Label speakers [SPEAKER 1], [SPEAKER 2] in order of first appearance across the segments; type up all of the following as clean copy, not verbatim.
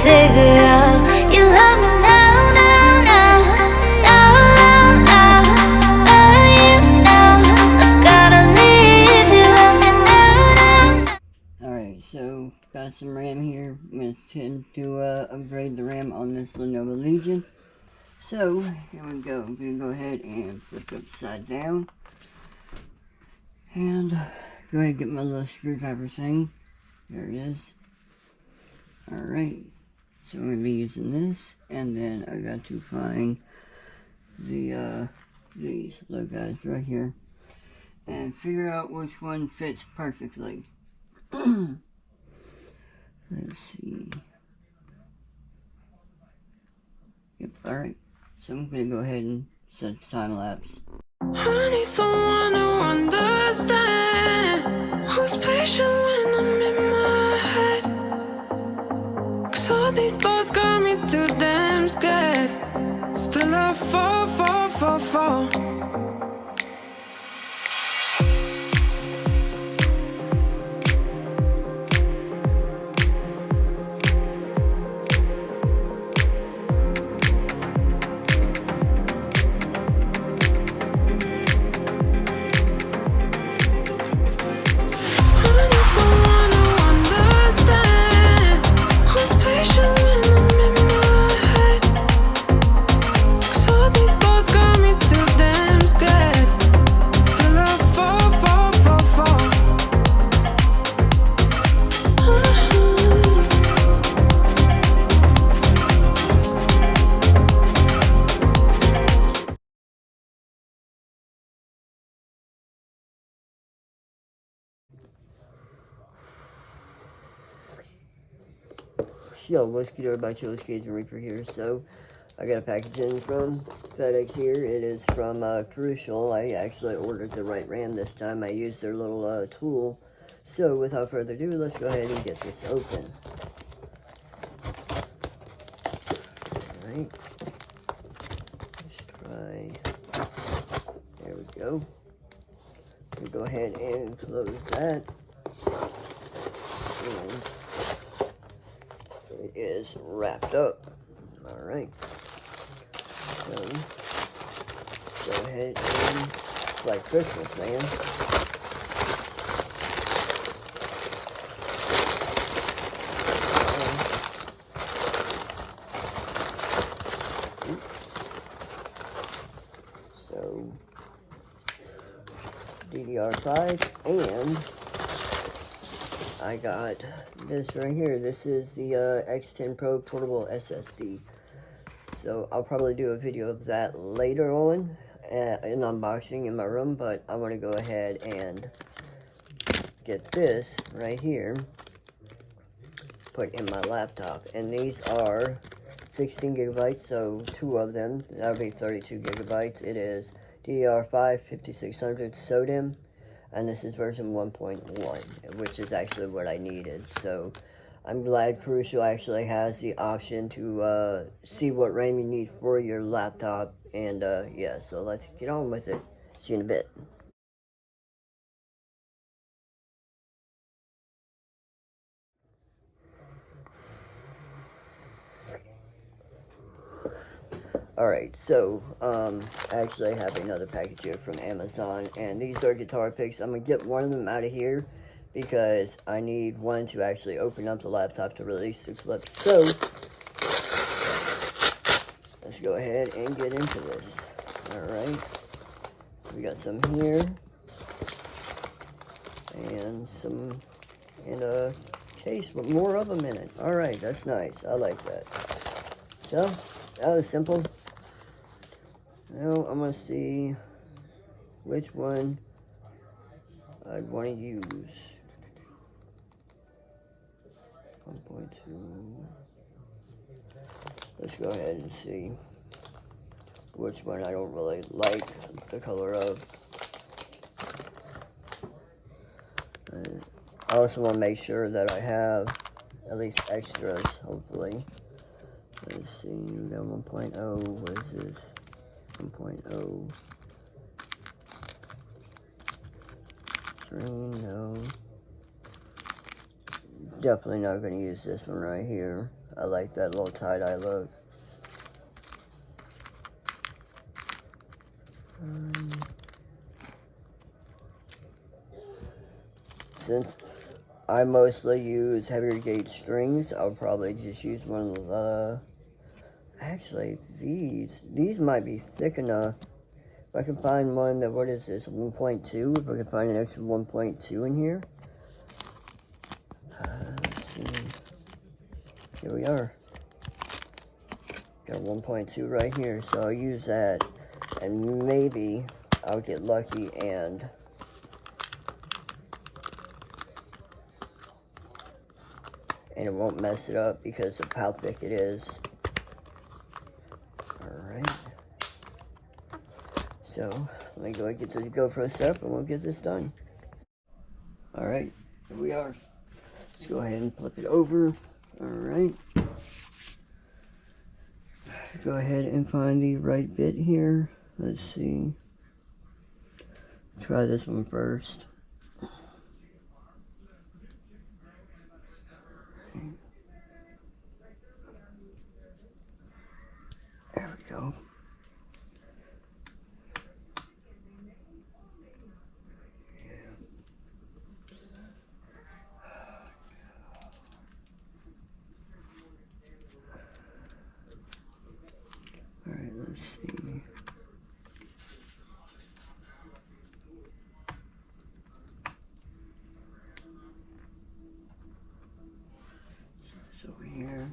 [SPEAKER 1] figure out you love me now, now, now, now, now, now. Oh, you know I gotta leave. You love me now, now.
[SPEAKER 2] Alright, so got some RAM here. I'm going to tend to upgrade the RAM on this Lenovo Legion. So, here we go. I'm going to go ahead and flip it upside down. And go ahead and get my little screwdriver thing. There it is. Alright, so I'm going to be using this. And then I got to find the these little guys right here. And figure out which one fits perfectly. Let's see. Yep, alright. So I'm going to go ahead and set the time lapse.
[SPEAKER 1] I need someone who understands, who's patient when I'm in my head. 'Cause all these thoughts got me too damn scared. Still I fall, fall, fall, fall.
[SPEAKER 2] Yo, what's good everybody, Chillis Cage and Reaper here. So, I got a package in from FedEx here. It is from Crucial. I actually ordered the right RAM this time. I used their little tool. So, without further ado, let's go ahead and get this open. Alright. Let's try. There we go. We'll go ahead and close that. And it is wrapped up. Alright. So, let's go ahead and, it's like Christmas, man. So, DDR5, and I got this right here. This is the X10 Pro Portable SSD. So I'll probably do a video of that later on, an unboxing in my room, but I want to go ahead and get this right here put in my laptop. And these are 16 gigabytes, so two of them, that would be 32 gigabytes. It is DDR5 5600 SODIMM. And this is version 1.1, which is actually what I needed. So I'm glad Crucial actually has the option to see what RAM you need for your laptop. And yeah, so let's get on with it. See you in a bit. Alright, so, I actually have another package here from Amazon, and these are guitar picks. I'm going to get one of them out of here, because I need one to actually open up the laptop to release the clip. So, let's go ahead and get into this. Alright, so we got some here, and some, and a case with more of them in it. Alright, that's nice. I like that. So, that was simple. Now I'm going to see which one I'd want to use. 1.2. Let's go ahead and see which one I don't really like the color of. I also want to make sure that I have at least extras, hopefully. Let's see, we got 1.0, what is this? 1.0. Screen, no. definitely not going to use this one right here. I like that little tie-dye look. Since I mostly use heavier gauge strings, I'll probably just use one of the... Actually, these might be thick enough. If I can find one that, what is this, 1.2? If I can find an extra 1.2 in here. Let's see. Here we are. Got 1.2 right here, so I'll use that. And maybe I'll get lucky and it won't mess it up because of how thick it is. Alright. So, let me go and get the GoPro set up and we'll get this done. Alright, here we are. Let's go ahead and flip it over. Alright. Go ahead and find the right bit here. Let's see. Try this one first. There we go. Alright, let's see. It's over here.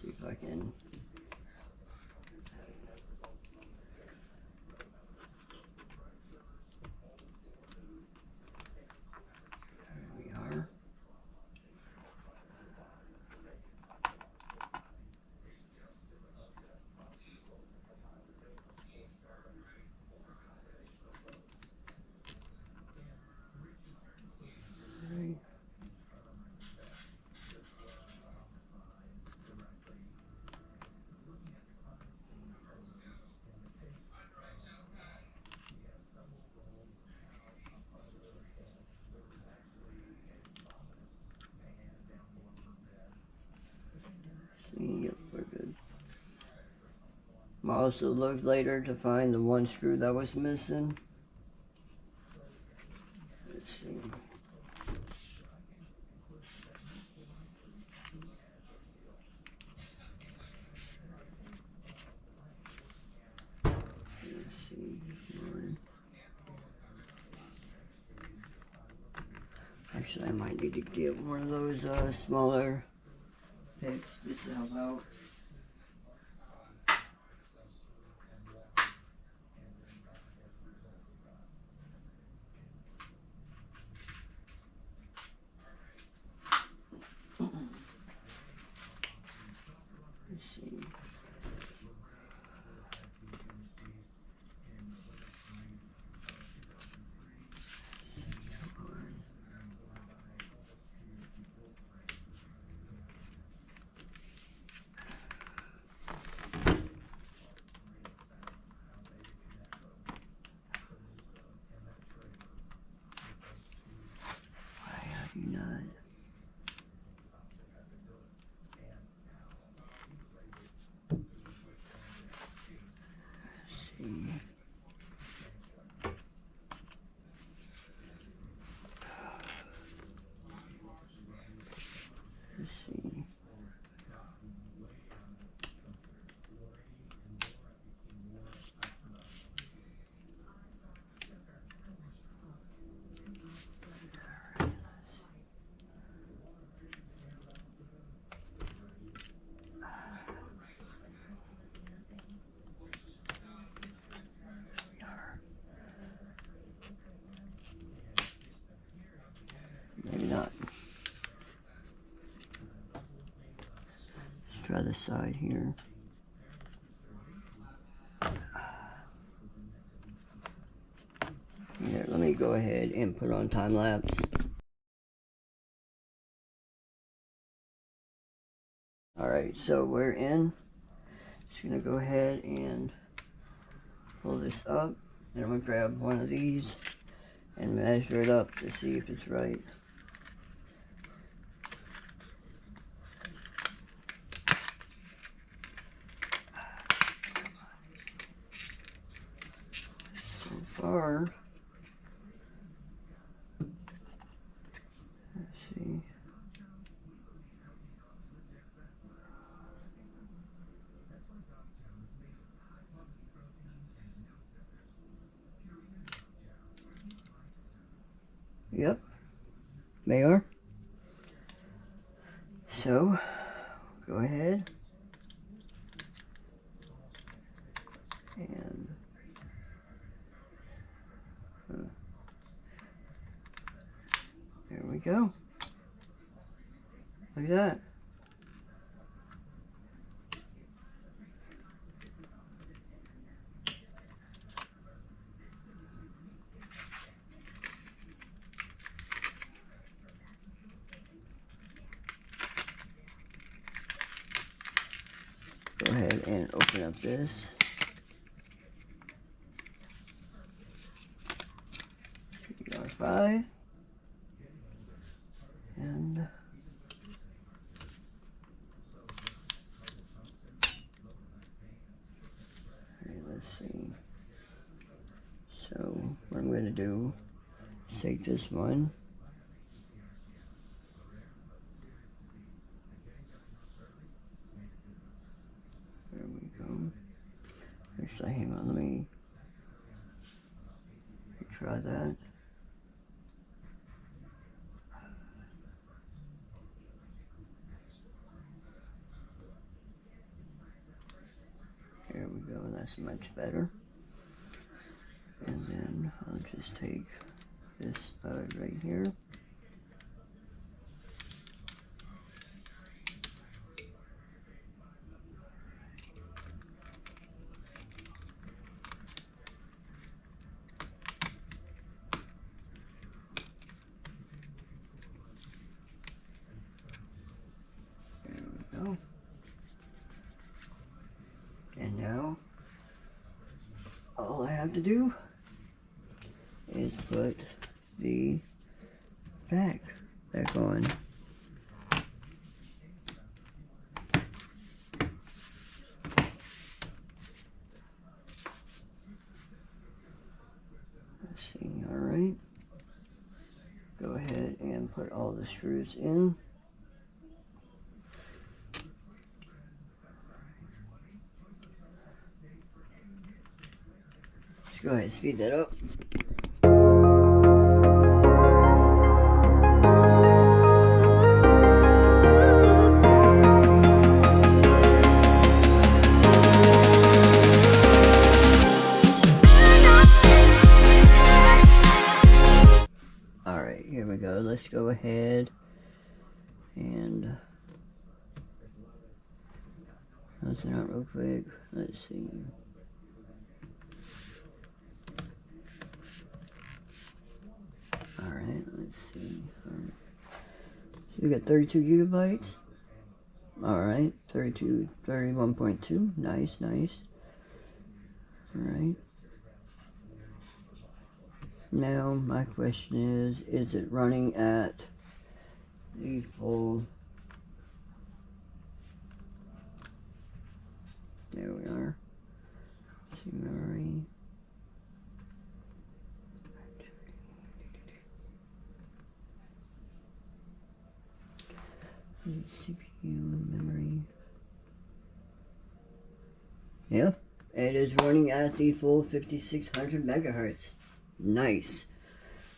[SPEAKER 2] See if I can. There we are. Alright. Yep, we're good. I'll also look later to find the one screw that was missing. Let's see. Let's see. One. Actually, I might need to get one of those smaller picks just to help out. Let's see. Why are you not? this side here. Here, let me go ahead and put on time lapse. Alright, so we're in. Just gonna go ahead and pull this up, and I'm gonna grab one of these and measure it up to see if it's right. So far, let's see. Yep, they are. So, go ahead and there we go. Look at that. Go ahead and open up this. PR5. And let's see. So what I'm going to do is take this one. There we go. Actually, hang on, let me try that. There we go, that's much better. And then I'll just take this right here. There we go. And now, all I have to do is put the back on. Let's see, alright. Go ahead and put all the screws in. Let's go ahead and speed that up. Alright, here we go. Let's go ahead and let's it out real quick. Let's see. Alright, let's see. Right. So we got 32 gigabytes. Alright, 31.2. Nice, nice. Alright. Now, my question is it running at the full? There we are. Memory. CPU memory. Yeah, it is running at the full 5600 megahertz. Nice.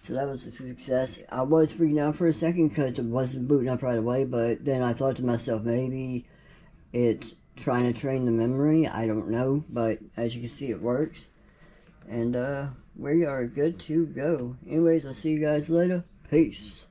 [SPEAKER 2] So that was a success. I was freaking out for a second because it wasn't booting up right away, but then I thought to myself, maybe it's trying to train the memory. I don't know, but as you can see, it works. And we are good to go. Anyways, I'll see you guys later. Peace.